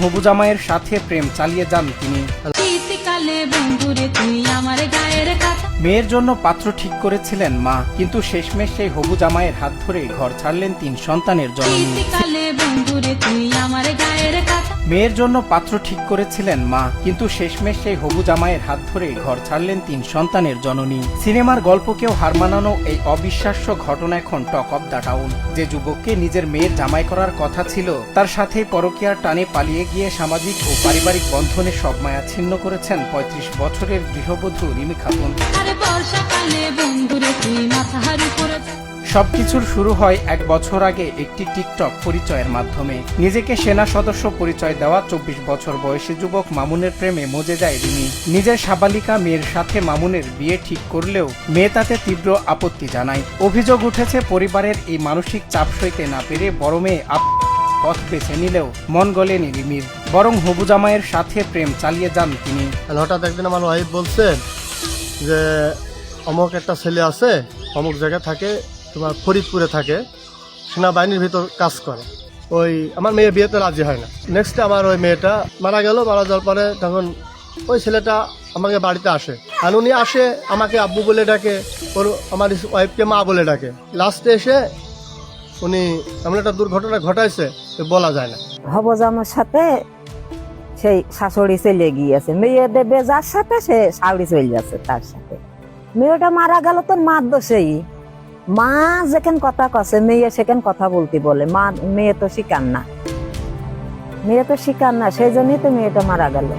হবু জামাইয়ের সাথে প্রেম চালিয়ে যান তিনি। মেয়ের জন্য পাত্র ঠিক করেছিলেন মা, কিন্তু শেষমেশ সেই হবু জামাইয়ের হাত ধরে ঘর ছাড়লেন 3 সন্তানের জননী। মেয়ের জন্য পাত্র ঠিক করেছিলেন মা, কিন্তু শেষমেশ সেই হবু জামাইয়ের হাত ধরে ঘর ছাড়লেন 3 সন্তানের জননী। সিনেমার গল্পকেও হার মানানো এই অবিশ্বাস্য ঘটনা এখন টক অব দ্য টাউন। যে যুবককে নিজের মেয়ের জামাই করার কথা ছিল, তার সাথে পরকীয়ার টানে পালিয়ে গিয়ে সামাজিক ও পারিবারিক বন্ধনে সব মায়া ছিন্ন করেছেন 35 বছরের গৃহবধূ রিমি খাতুন। সবকিছুর শুরু হয় 1 বছর আগে একটি টিকটক পরিচয়ের মাধ্যমে। নিজেকে সেনা সদস্য পরিচয় দেওয়া 24 বছর বয়সী যুবক মামুনের প্রেমে মজে যায় রিমি। নিজের সাবালিকা মেয়ের সাথে মামুনের বিয়ে ঠিক করলেও মেয়ে তাতে তীব্র আপত্তি জানায়। অভিযোগ উঠেছে পরিবারের এই মানসিক চাপ সইতে না পেরে বড় মেয়ে পথ বেছে নিলেও মন গলেনি রিমির, বরং হবু জামাইয়ের সাথে প্রেম চালিয়ে যান তিনি। হঠাৎ একদিন আমার ওয়াইফ বলছে যে অমুক একটা ছেলে আছে, অমুক জায়গায় থাকে, তোমার ফরিদপুরে থাকে, সেনাবাহিনীর ভিতর কাজ করে। ওই আমার মেয়ে বিয়েতে রাজি হয় না। নেক্সট আমার ওই মেয়েটা মারা গেল। মারা যাওয়ার পরে তখন ওই ছেলেটা আমাকে বাড়িতে আসে, আর উনি আসে আমাকে আব্বু বলে ডাকে, ওর আমার ওয়াইফকে মা বলে ডাকে। লাস্টে এসে উনি এমন একটা দুর্ঘটনা ঘটাইছে বলা যায় না। হবু জামাইয়ের সাথে সেই শাশুড়ি চলে গিয়েছে, মেয়েদের বেজার সাথে সে শাশুড়ি চলে যাচ্ছে তার সাথে। মেয়েটা মারা গেল তো মার দোষেই। মা যেখানে কথা কছে মেয়ে সেখানে কথা বলতে বলে, মা মেয়ে তো শিকার না, সেই জন্যই তো মেয়েটা মারা গেল।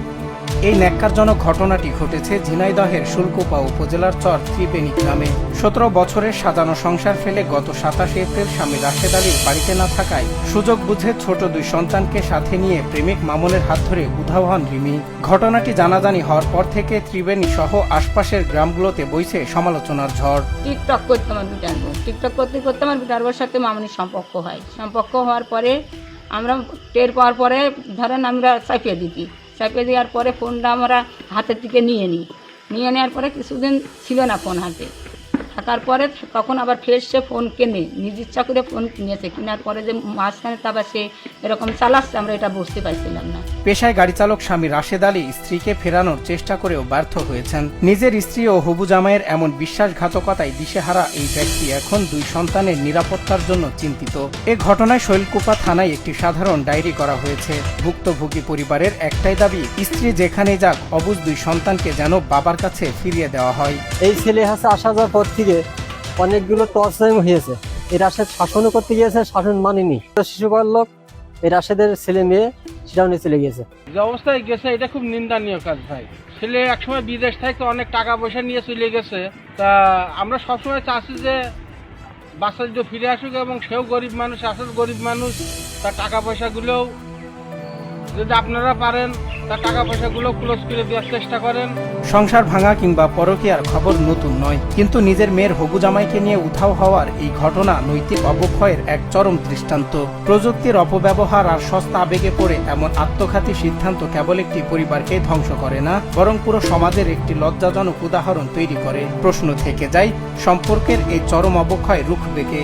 এই ন্যাক্কারজনক ঘটনাটি ঘটেছে ঝিনাইদহের শুল্কুপা উপজেলার চর ত্রিবেণী গ্রামে। 17 বছরের সাজানো সংসার ফেলে গত 27 এপ্রিল স্বামী রাশেদ আলীর বাড়িতে না থাকায় সুযোগ বুঝে ছোট 2 সন্তানকে সাথে নিয়ে প্রেমিক মামুনের হাত ধরে উধাও হন রিমি। ঘটনাটি জানাজানি হওয়ার পর থেকে ত্রিবেণী সহ আশপাশের গ্রামগুলোতে বইছে সমালোচনার ঝড়। টিকটক করতে আমার বিটার সাথে মামুনির সম্পর্ক হওয়ার পরে আমরা টের পাওয়ার পরে ধরেন আমরা চাপিয়ে দেওয়ার পরে ফোনটা আমরা হাতের দিকে নিয়ে নেওয়ার পরে কিছুদিন ছিল না ফোন হাতে থাকার পরে তখন আবার ফের সে ফোন কেনে, নিজ ইচ্ছা করে ফোন কিনেছে। কেনার পরে যে মাঝখানে তারপর সে এরকম চালাচ্ছে আমরা এটা বুঝতে পারছিলাম না। পেশায় গাড়ি চালক স্বামী রাশেদ আলী স্ত্রীকে ফেরানোর চেষ্টা করেও ব্যর্থ হয়েছেন। নিজের স্ত্রী ও হবু জামাইয়ের এমন বিশ্বাসঘাতকতায় দিশেহারা এই ব্যক্তি এখন 2 সন্তানের নিরাপত্তার জন্য চিন্তিত। এ ঘটনায় শৈলকুপা থানায় একটি সাধারণ ডায়েরি করা হয়েছে। ভুক্তভোগী পরিবারের একটাই দাবি, স্ত্রী যেখানে যাক অবুঝ 2 সন্তানকে যেন বাবার কাছে ফিরিয়ে দেওয়া হয়। এই ছেলে হাসে আসা যাওয়ার পর থেকে অনেকগুলো টর্চার হয়েছে। এই রাশেদ শাসনও করতে গিয়েছে, শাসন মানেনি। শিশুপাল লোক এই রাশেদের ছেলে মেয়ে সেটাও নিয়ে চলে গিয়েছে। যে অবস্থায় গেছে এটা খুব নিন্দনীয় কাজ ভাই। ছেলে একসময় বিদেশ থেকে অনেক টাকা পয়সা নিয়ে চলে গেছে। তা আমরা সবসময় চাচ্ছি যে বাচ্চা যদি ফিরে আসুক, এবং সেও গরিব মানুষ, আসলে গরিব মানুষ, তার টাকা পয়সাগুলোও যদি আপনারা পারেন তার টাকা পয়সাগুলো ক্লোজ করে দেওয়ার চেষ্টা করেন। সংসার ভাঙা কিংবা পরকীয়ার খবর নতুন নয়, কিন্তু নিজের মেয়ের হবু জামাইকে নিয়ে উধাও হওয়ার এই ঘটনা নৈতিক অবক্ষয়ের এক চরম দৃষ্টান্ত। প্রযুক্তির অপব্যবহার আর সস্তা আবেগে পড়ে এমন আত্মঘাতী সিদ্ধান্ত কেবল একটি পরিবারকে ধ্বংস করে না, বরং পুরো সমাজের একটি লজ্জাজনক উদাহরণ তৈরি করে। প্রশ্ন থেকে যায়, সম্পর্কের এই চরম অবক্ষয় রুখবে কে?